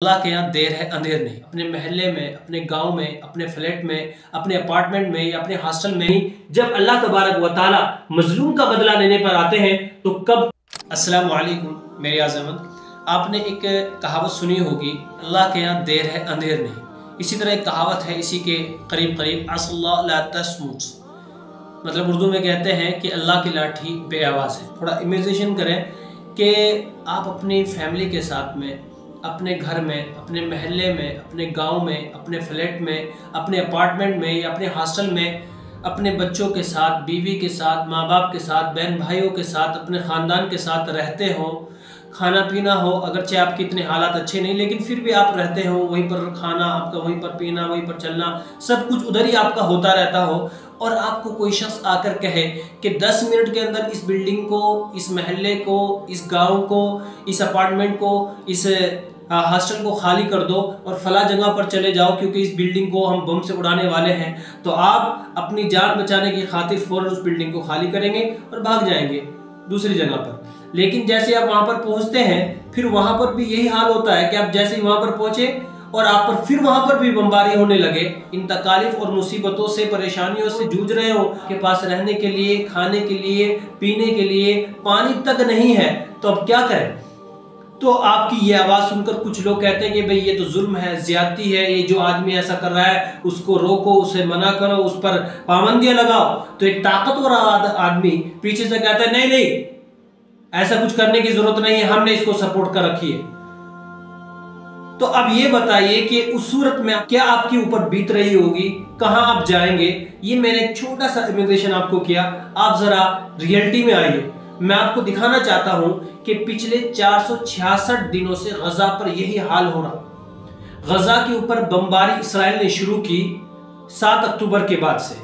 अल्लाह के यहाँ देर है अंधेर नहीं। अपने महल्ले में, अपने गांव में, अपने फ्लैट में, अपने अपार्टमेंट में या अपने हॉस्टल में ही जब अल्लाह तबारक व ताला मजलूम का बदला लेने पर आते हैं तो कब। अस्सलाम वालेकुम मेरे आज़मत, आपने एक कहावत सुनी होगी, अल्लाह के यहाँ देर है अंधेर नहीं। इसी तरह एक कहावत है इसी के करीब करीब, असल्लाह ला तस्मुत, मतलब उर्दू में कहते हैं कि अल्लाह की लाठी बेआवाज़ है। थोड़ा इमेजिनेशन करें कि आप अपनी फैमिली के साथ में, अपने घर में, अपने महल्ले में, अपने गांव में, अपने फ्लैट में, अपने अपार्टमेंट में या अपने हॉस्टल में अपने बच्चों के साथ, बीवी के साथ, माँ बाप के साथ, बहन भाइयों के साथ, अपने ख़ानदान के साथ रहते हो। खाना पीना हो, अगरचे आपके इतने हालात अच्छे नहीं लेकिन फिर भी आप रहते हो, वहीं पर खाना आपका, वहीं पर पीना, वहीं पर चलना, सब कुछ उधर ही आपका होता रहता हो। और आपको कोई शख्स आकर कहे कि 10 मिनट के अंदर इस बिल्डिंग को, इस महल्ले को, इस गांव को, इस अपार्टमेंट को, इस हॉस्टल को खाली कर दो और फला जगह पर चले जाओ क्योंकि इस बिल्डिंग को हम बम से उड़ाने वाले हैं, तो आप अपनी जान बचाने की खातिर फौरन उस बिल्डिंग को खाली करेंगे और भाग जाएंगे दूसरी जगह पर। लेकिन जैसे आप वहां पर पहुंचते हैं, फिर वहां पर भी यही हाल होता है कि आप जैसे ही वहां पर पहुंचे और आप पर फिर वहां पर भी बमबारी होने लगे। इन तकालीफ और मुसीबतों से, परेशानियों से जूझ रहे हो, के पास रहने के लिए, खाने के लिए, पीने के लिए पानी तक नहीं है, तो अब क्या करें। तो आपकी ये आवाज़ सुनकर कुछ लोग कहते हैं कि भाई ये तो जुल्म है, ज्यादती है, ये जो आदमी ऐसा कर रहा है उसको रोको, उसे मना करो, उस पर पाबंदियां लगाओ। तो एक ताकतवर आदमी पीछे से कहता है नहीं नहीं, ऐसा कुछ करने की जरूरत नहीं है, हमने इसको सपोर्ट कर रखी है। तो अब ये बताइए कि उस सूरत में क्या आपके ऊपर बीत रही होगी, कहां आप जाएंगे। ये मैंने एक छोटा सा इमेजिनेशन आपको किया, आप जरा रियलिटी में आइए। मैं आपको दिखाना चाहता हूं कि पिछले 466 दिनों से गजा पर यही हाल हो रहा। गजा के ऊपर बमबारी इसराइल ने शुरू की 7 अक्टूबर के बाद से,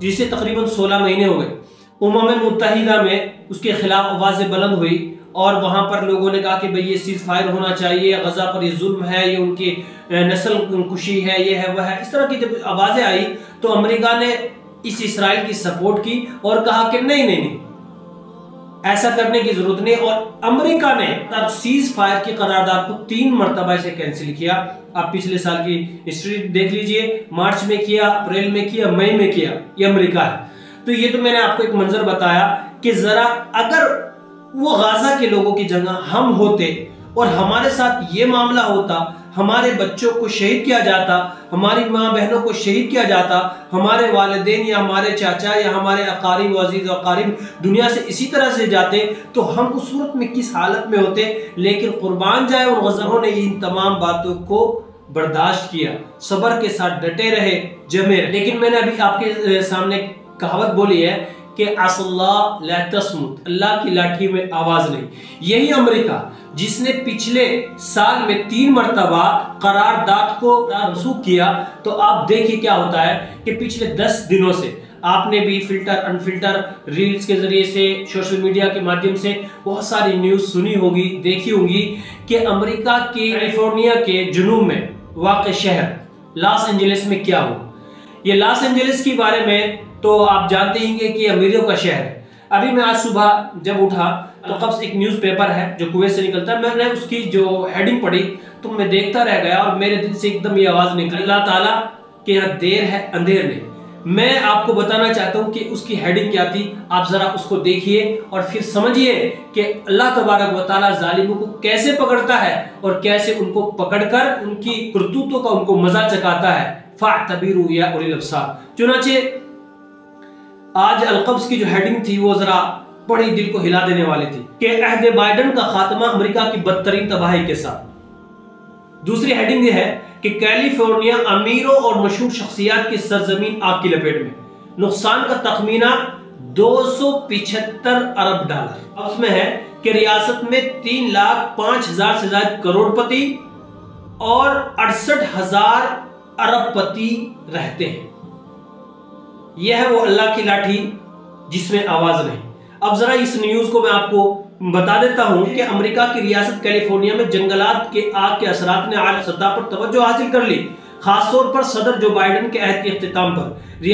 जिसे तकरीबन 16 महीने हो गए। उम्म मुत्तहिदा में उसके खिलाफ आवाजें बुलंद हुई और वहां पर लोगों ने कहा कि भाई ये सीज फायर होना चाहिए, गजा पर ये जुल्म है, ये उनकी नस्ल कुशी है, ये है वह है। इस तरह की जब आवाजें आई तो अमेरिका ने इस इसराइल की सपोर्ट की और कहा कि नहीं नहीं नहीं, ऐसा करने की जरूरत नहीं। और अमेरिका ने तब सीज फायर की करारदाद को 3 मरतबा से कैंसिल किया। आप पिछले साल की हिस्ट्री देख लीजिए, मार्च में किया, अप्रैल में किया, मई में किया, ये अमेरिका है। तो ये तो मैंने आपको एक मंजर बताया कि जरा अगर वो गाजा के लोगों की जगह हम होते और हमारे साथ ये मामला होता, हमारे बच्चों को शहीद किया जाता, हमारी माँ बहनों को शहीद किया जाता, हमारे वालिदैन या हमारे चाचा या हमारे अकारीब अजीज अकारीब दुनिया से इसी तरह से जाते, तो हम उस सूरत में किस हालत में होते। लेकिन कुर्बान जाए उन गज़रों ने इन तमाम बातों को बर्दाश्त किया, सब्र के साथ डटे रहे, जमे रहे। लेकिन मैंने अभी आपके सामने कहावत बोली है कि असल्लाह ला तस्मुत, अल्लाह की लाठी में आवाज नहीं। यही अमेरिका जिसने पिछले साल में 3 मरतबा करारदाद को मनसूख किया, तो आप देखिए क्या होता है कि पिछले 10 दिनों से आपने भी फिल्टर अनफिल्टर रील्स के जरिए से, सोशल मीडिया के माध्यम से बहुत सारी न्यूज सुनी होगी, देखी होगी कि अमेरिका के कैलिफोर्निया के जुनूब में वाक़ शहर लॉस एंजलिस में क्या हुआ। ये लॉस एंजलिस के बारे में तो आप जानते ही कि अमीरों का शहर है। अभी मैं आज सुबह जब उठा तो कब्स एक न्यूज़पेपर है जो कुवैत से निकलता है, मैंने उसकी जो हेडिंग पढ़ी तो मैं देखता रह गया और मेरे दिल से एकदम ये आवाज़ निकली, अल्लाह ताला के यहाँ देर है अंधेर नहीं। मैं आपको बताना चाहता हूँ कि उसकी हेडिंग क्या थी, आप जरा उसको देखिए और फिर समझिए कि अल्लाह तबारक व तआला जालिमों को कैसे पकड़ता है और कैसे उनको पकड़कर उनकी करतूतों का उनको मजा चखाता है। फ़अतबिरू या उलिल अब्सार। चुनाचे आज अलकब्स की जो हेडिंग थी वो जरा बड़ी दिल को हिला देने वाली थी कि अहद बाइडन का खात्मा अमेरिका की बदतरीन तबाही के साथ। दूसरी हेडिंग ये है कि कैलिफोर्निया अमीरों और मशहूर शख्सियात की सरजमीन आग की लपेट में, नुकसान का तखमीना 275 अरब डॉलर। उसमें है कि रियासत में 3,05,000 से ज्यादा करोड़पति और 68,000 अरबपति रहते हैं। यह है वो अल्लाह की लाठी जिसमें आवाज नहीं। अब जरा इस न्यूज को मैं आपको बता देता हूं कि अमेरिका की रियासत कैलिफोर्निया में जंगलात के आग के असरात ने आला सतह पर तवज्जो हासिल कर ली, खासतौर पर सदर जो बाइडेन के अहद के इख्तिताम पर।